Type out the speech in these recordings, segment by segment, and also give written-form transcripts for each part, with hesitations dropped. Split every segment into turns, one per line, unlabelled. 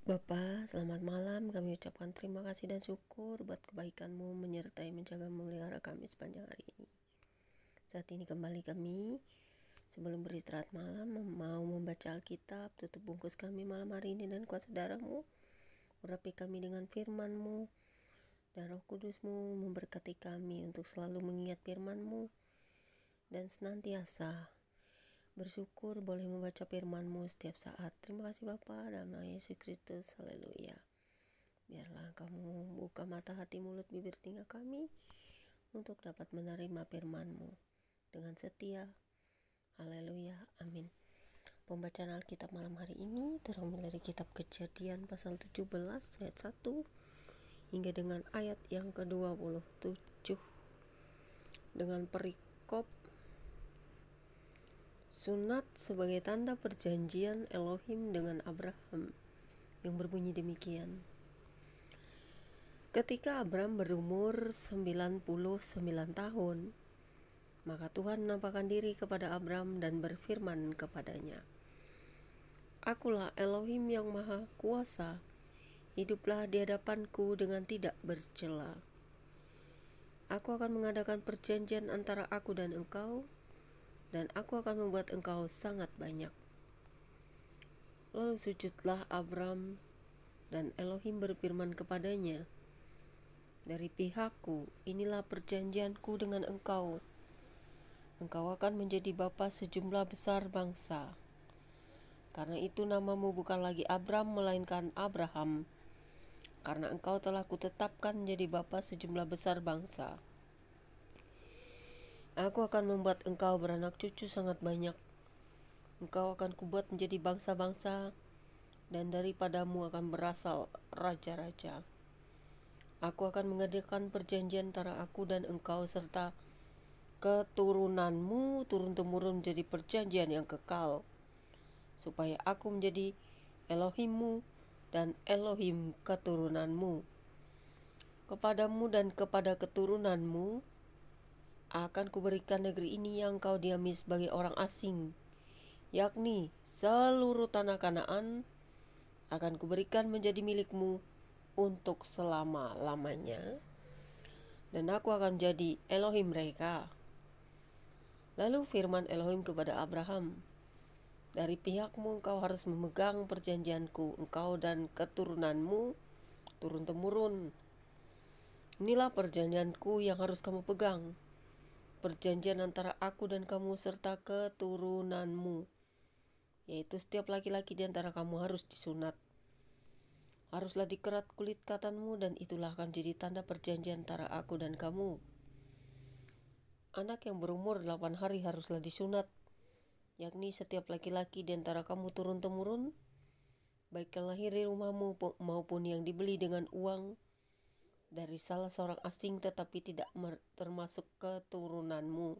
Bapa, selamat malam. Kami ucapkan terima kasih dan syukur buat kebaikan-Mu menyertai menjaga memelihara kami sepanjang hari ini. Saat ini kembali kami sebelum beristirahat malam mau membaca Alkitab. Tutup bungkus kami malam hari ini dan kuasa darah-Mu. Urapi kami dengan firman-Mu dan Roh Kudus-Mu memberkati kami untuk selalu mengingat firman-Mu dan senantiasa bersyukur boleh membaca firman-Mu setiap saat. Terima kasih Bapa, dalam nama Yesus Kristus. Haleluya. Biarlah kamu buka mata, hati, mulut, bibir, telinga kami untuk dapat menerima firman-Mu dengan setia. Haleluya. Amin. Pembacaan Alkitab malam hari ini terambil dari kitab Kejadian pasal 17 ayat 1 hingga dengan ayat yang ke-27 dengan perikop sunat sebagai tanda perjanjian Elohim dengan Abraham yang berbunyi demikian. Ketika Abram berumur 99 tahun, maka Tuhan menampakkan diri kepada Abram dan berfirman kepadanya, "Akulah Elohim yang Maha Kuasa, hiduplah di hadapanku dengan tidak bercela. Aku akan mengadakan perjanjian antara aku dan engkau, dan aku akan membuat engkau sangat banyak." Lalu sujudlah Abram, dan Elohim berfirman kepadanya, "Dari pihakku, inilah perjanjianku dengan engkau. Engkau akan menjadi bapa sejumlah besar bangsa. Karena itu namamu bukan lagi Abram, melainkan Abraham, karena engkau telah kutetapkan menjadi bapa sejumlah besar bangsa. Aku akan membuat engkau beranak cucu sangat banyak. Engkau akan kubuat menjadi bangsa-bangsa, dan daripadamu akan berasal raja-raja. Aku akan mengadakan perjanjian antara aku dan engkau serta keturunanmu turun-temurun menjadi perjanjian yang kekal, supaya aku menjadi Elohimmu dan Elohim keturunanmu. Kepadamu dan kepada keturunanmu akan kuberikan negeri ini yang kau diami sebagai orang asing, yakni seluruh tanah Kanaan akan kuberikan menjadi milikmu untuk selama-lamanya, dan aku akan jadi Elohim mereka." Lalu firman Elohim kepada Abraham, "Dari pihakmu engkau harus memegang perjanjianku, engkau dan keturunanmu turun-temurun. Inilah perjanjianku yang harus kamu pegang, perjanjian antara aku dan kamu serta keturunanmu, yaitu setiap laki-laki di antara kamu harus disunat. Haruslah dikerat kulit katanmu, dan itulah akan jadi tanda perjanjian antara aku dan kamu. Anak yang berumur 8 hari haruslah disunat, yakni setiap laki-laki di antara kamu turun-temurun, baik yang lahir di rumahmu maupun yang dibeli dengan uang dari salah seorang asing tetapi tidak termasuk keturunanmu.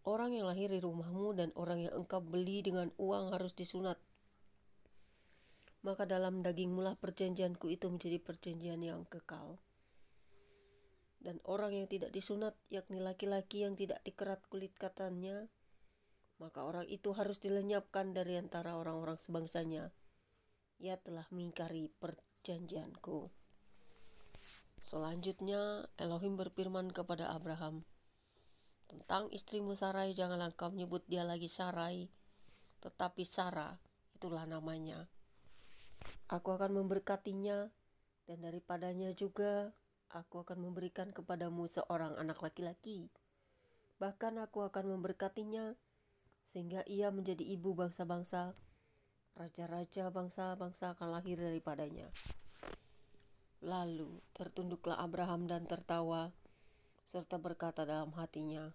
Orang yang lahir di rumahmu dan orang yang engkau beli dengan uang harus disunat. Maka dalam dagingmulah perjanjianku itu menjadi perjanjian yang kekal. Dan orang yang tidak disunat, yakni laki-laki yang tidak dikerat kulit katannya, maka orang itu harus dilenyapkan dari antara orang-orang sebangsanya. Ia telah mengingkari perjanjianku." Selanjutnya Elohim berfirman kepada Abraham, "Tentang istrimu Sarai, janganlah engkau menyebut dia lagi Sarai, tetapi Sarah, itulah namanya. Aku akan memberkatinya, dan daripadanya juga aku akan memberikan kepadamu seorang anak laki-laki. Bahkan aku akan memberkatinya, sehingga ia menjadi ibu bangsa-bangsa. Raja-raja bangsa-bangsa akan lahir daripadanya." Lalu tertunduklah Abraham dan tertawa, serta berkata dalam hatinya,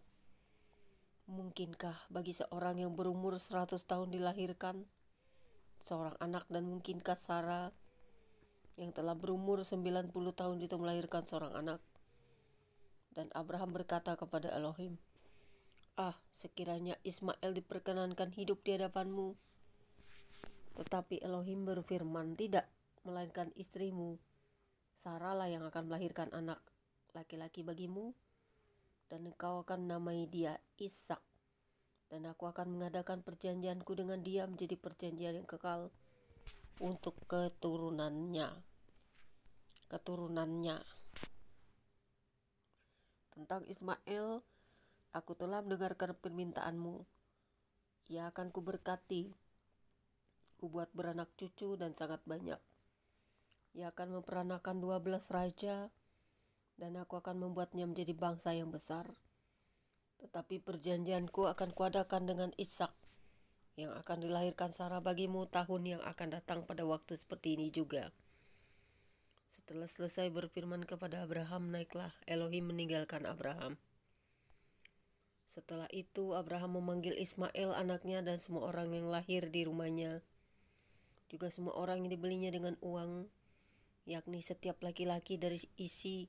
"Mungkinkah bagi seorang yang berumur 100 tahun dilahirkan seorang anak, dan mungkinkah Sarah yang telah berumur 90 tahun itu melahirkan seorang anak?" Dan Abraham berkata kepada Elohim, "Sekiranya Ismail diperkenankan hidup di hadapanmu." Tetapi Elohim berfirman, "Tidak, melainkan istrimu Sarah lah yang akan melahirkan anak laki-laki bagimu, dan engkau akan menamai dia Ishak. Dan aku akan mengadakan perjanjianku dengan dia menjadi perjanjian yang kekal untuk keturunannya. Tentang Ismail, aku telah mendengarkan permintaanmu. Ia akan kuberkati, kubuat beranak cucu dan sangat banyak. Ia akan memperanakan 12 raja, dan aku akan membuatnya menjadi bangsa yang besar. Tetapi perjanjianku akan kuadakan dengan Ishak, yang akan dilahirkan Sarah bagimu tahun yang akan datang pada waktu seperti ini juga. Setelah selesai berfirman kepada Abraham, naiklah Elohim meninggalkan Abraham. Setelah itu Abraham memanggil Ismail anaknya dan semua orang yang lahir di rumahnya, juga semua orang yang dibelinya dengan uang, yakni setiap laki-laki dari isi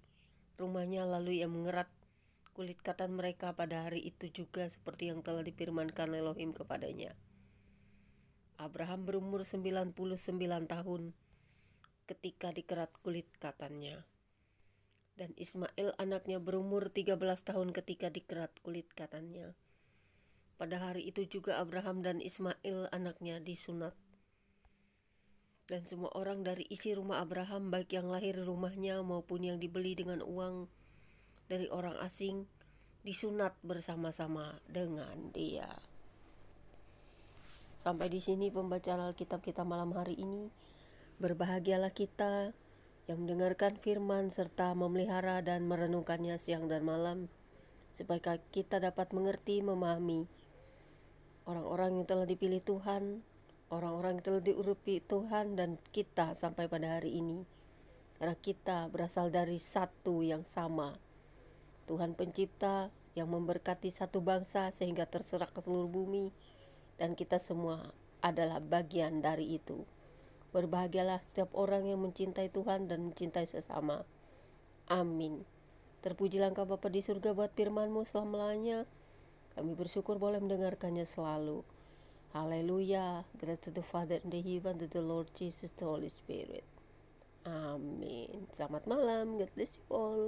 rumahnya, lalu ia mengerat kulit katan mereka pada hari itu juga seperti yang telah difirmankan Elohim kepadanya. Abraham berumur 99 tahun ketika dikerat kulit katannya. Dan Ismail anaknya berumur 13 tahun ketika dikerat kulit katannya. Pada hari itu juga Abraham dan Ismail anaknya disunat. Dan semua orang dari isi rumah Abraham, baik yang lahir di rumahnya maupun yang dibeli dengan uang dari orang asing, disunat bersama-sama dengan dia. Sampai di sini pembacaan Alkitab kita malam hari ini. Berbahagialah kita yang mendengarkan firman serta memelihara dan merenungkannya siang dan malam, supaya kita dapat mengerti, memahami orang-orang yang telah dipilih Tuhan, orang-orang yang telah diurapi Tuhan dan kita sampai pada hari ini. Karena kita berasal dari satu yang sama, Tuhan Pencipta yang memberkati satu bangsa sehingga terserak ke seluruh bumi, dan kita semua adalah bagian dari itu. Berbahagialah setiap orang yang mencintai Tuhan dan mencintai sesama. Amin. Terpujilah Engkau Bapa di surga buat firman-Mu selama-lamanya. Kami bersyukur boleh mendengarkannya selalu. Haleluya. Glory to the Father in the heaven, to the Lord Jesus, the Holy Spirit. Amin. Selamat malam. God bless you all.